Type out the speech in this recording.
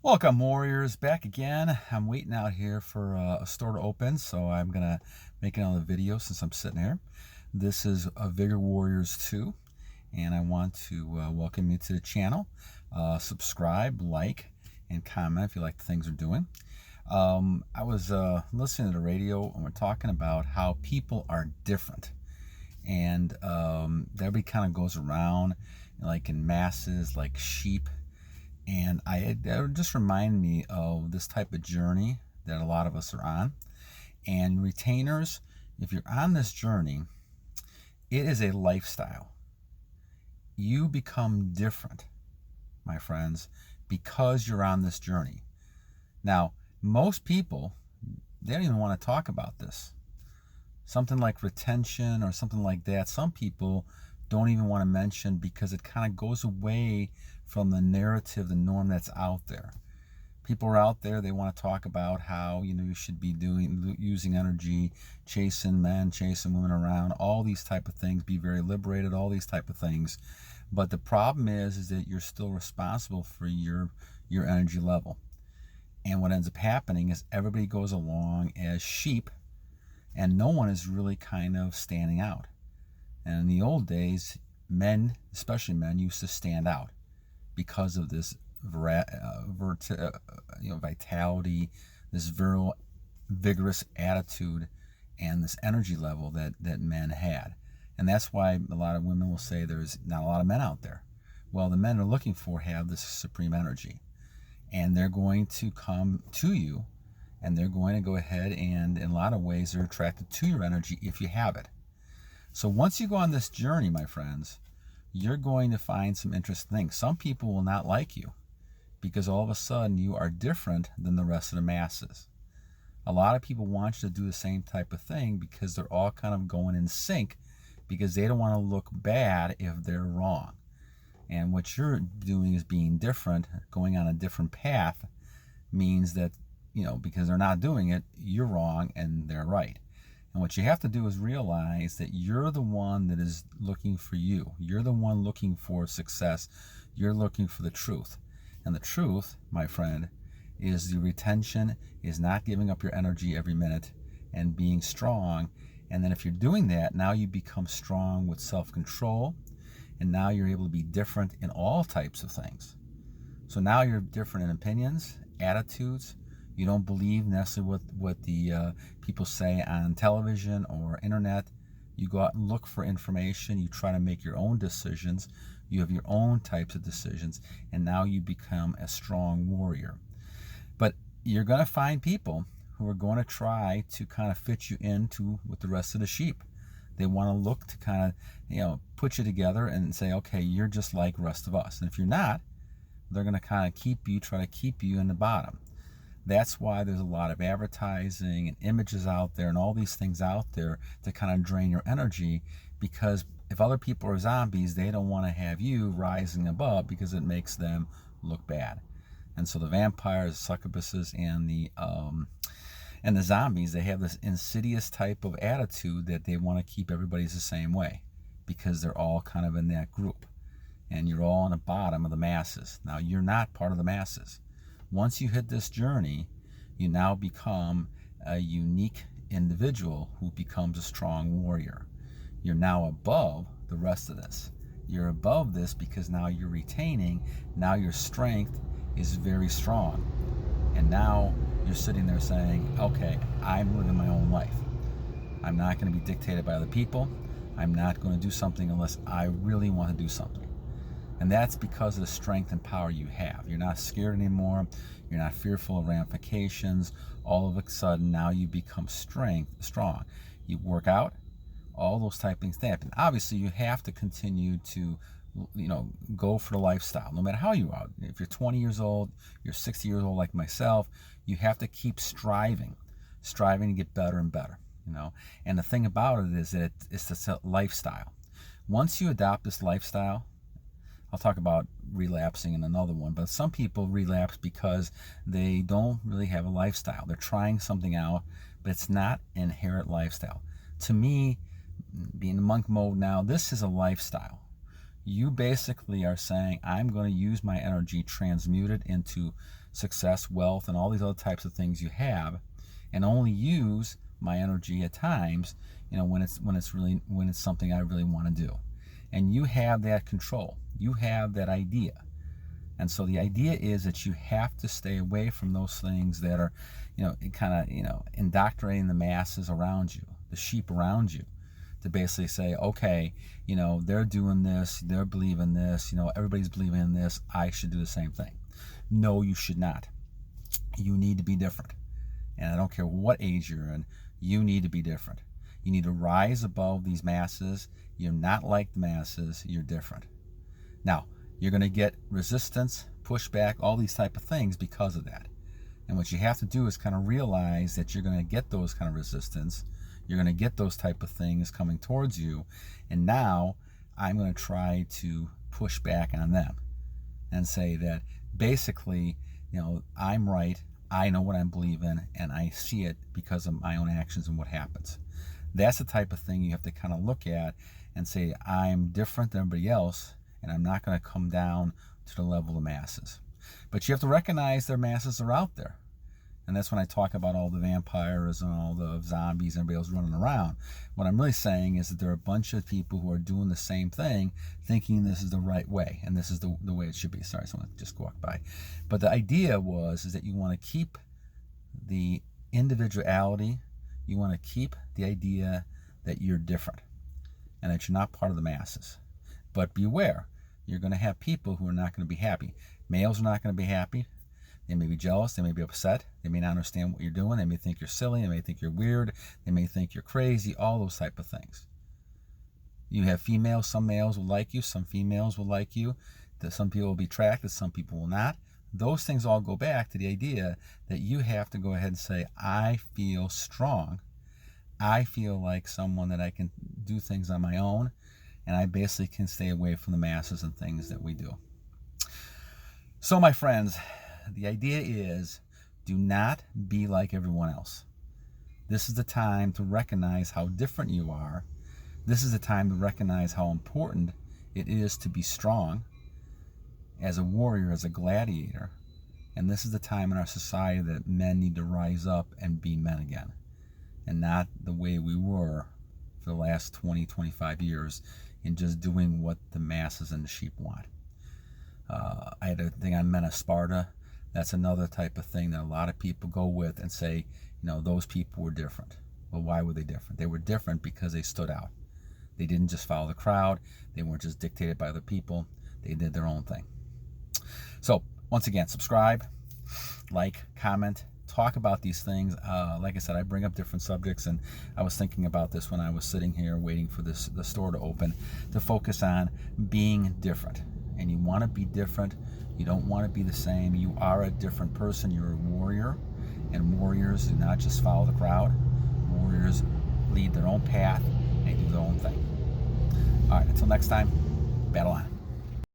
Welcome, Warriors, back again. I'm waiting out here for a store to open, so I'm going to make another video since I'm sitting here. This is Vigor Warriors 2, and I want to welcome you to the channel. Subscribe, like, and comment if you like the things we're doing. I was listening to the radio, and we're talking about how people are different. And everybody kind of goes around like in masses, like sheep. And it just reminded me of this type of journey that a lot of us are on. And retainers, if you're on this journey, it is a lifestyle. You become different, my friends, because you're on this journey. Now, most people, they don't even want to talk about this. Something like retention or something like that, some people don't even want to mention because it kind of goes away from the narrative, the norm that's out there. People are out there, they want to talk about how, you should be using energy, chasing men, chasing women around, all these type of things, be very liberated, all these type of things. But the problem is that you're still responsible for your energy level. And what ends up happening is everybody goes along as sheep, and no one is really kind of standing out. And in the old days, men, especially men, used to stand out because of this vitality, this vigorous attitude, and this energy level that men had. And that's why a lot of women will say there's not a lot of men out there. Well, the men are looking for have this supreme energy. And they're going to come to you, and they're going to go ahead and, in a lot of ways, they're attracted to your energy if you have it. So once you go on this journey, my friends, you're going to find some interesting things. Some people will not like you because all of a sudden you are different than the rest of the masses. A lot of people want you to do the same type of thing because they're all kind of going in sync because they don't want to look bad if they're wrong. And what you're doing is being different, going on a different path means that, because they're not doing it, you're wrong and they're right. And what you have to do is realize that you're the one that is looking for you. You're the one looking for success. You're looking for the truth. And the truth, my friend, is the retention, is not giving up your energy every minute and being strong. And then if you're doing that, now you become strong with self-control. And now you're able to be different in all types of things. So now you're different in opinions, attitudes. You don't believe necessarily what the people say on television or internet. You go out and look for information. You try to make your own decisions. You have your own types of decisions. And now you become a strong warrior. But you're going to find people who are going to try to kind of fit you into with the rest of the sheep. They want to look to kind of, put you together and say, okay, you're just like the rest of us. And if you're not, they're going to kind of try to keep you in the bottom. That's why there's a lot of advertising and images out there and all these things out there to kind of drain your energy, because if other people are zombies, they don't want to have you rising above because it makes them look bad. And so the vampires, the succubuses, and the zombies, they have this insidious type of attitude that they want to keep everybody the same way because they're all kind of in that group. And you're all on the bottom of the masses. Now, you're not part of the masses. Once you hit this journey, you now become a unique individual who becomes a strong warrior. You're now above the rest of this. You're above this because now you're retaining. Now your strength is very strong. And now you're sitting there saying, okay, I'm living my own life. I'm not going to be dictated by other people. I'm not going to do something unless I really want to do something. And that's because of the strength and power you have. You're not scared anymore. You're not fearful of ramifications. All of a sudden, now you become strong. You work out, all those type of things happen. Obviously, you have to continue to, go for the lifestyle, no matter how you are. If you're 20 years old, you're 60 years old like myself, you have to keep striving to get better and better, And the thing about it is that it's a lifestyle. Once you adopt this lifestyle, I'll talk about relapsing in another one, but some people relapse because they don't really have a lifestyle. They're trying something out, but it's not an inherent lifestyle. To me, being in monk mode now, this is a lifestyle. You basically are saying, I'm going to use my energy, transmute it into success, wealth, and all these other types of things you have, and only use my energy at times, when it's something I really want to do. And you have that control. You have that idea. And so the idea is that you have to stay away from those things that are, indoctrinating the masses around you, the sheep around you, to basically say, okay, they're doing this, they're believing this, everybody's believing in this, I should do the same thing. No, you should not. You need to be different. And I don't care what age you're in, you need to be different. You need to rise above these masses. You're not like the masses, you're different. Now, you're going to get resistance, pushback, all these type of things because of that. And what you have to do is kind of realize that you're going to get those kind of resistance. You're going to get those type of things coming towards you. And now I'm going to try to push back on them and say that basically, I'm right. I know what I believe in, and I see it because of my own actions and what happens. That's the type of thing you have to kind of look at and say, I'm different than everybody else, and I'm not going to come down to the level of masses. But you have to recognize their masses are out there. And that's when I talk about all the vampires and all the zombies and everybody else running around. What I'm really saying is that there are a bunch of people who are doing the same thing, thinking this is the right way, and this is the way it should be. Sorry, someone just walked by. But the idea is that you want to keep the individuality. You want to keep the idea that you're different and that you're not part of the masses. But beware, you're going to have people who are not going to be happy. Males are not going to be happy. They may be jealous. They may be upset. They may not understand what you're doing. They may think you're silly. They may think you're weird. They may think you're crazy. All those type of things. You have females. Some males will like you. Some females will like you. Some people will be attracted. Some people will not. Those things all go back to the idea that you have to go ahead and say, I feel strong. I feel like someone that I can do things on my own. And I basically can stay away from the masses and things that we do. So, my friends, the idea is, do not be like everyone else. This is the time to recognize how different you are. This is the time to recognize how important it is to be strong as a warrior, as a gladiator. And this is the time in our society that men need to rise up and be men again, and not the way we were for the last 20, 25 years in just doing what the masses and the sheep want. I had a thing on Men of Sparta. That's another type of thing that a lot of people go with and say, those people were different. Well, why were they different? They were different because they stood out. They didn't just follow the crowd. They weren't just dictated by other people. They did their own thing. So, once again, subscribe, like, comment, talk about these things. Like I said, I bring up different subjects, and I was thinking about this when I was sitting here waiting for the store to open, to focus on being different. And you want to be different. You don't want to be the same. You are a different person. You're a warrior. And warriors do not just follow the crowd. Warriors lead their own path and do their own thing. All right, until next time, battle on.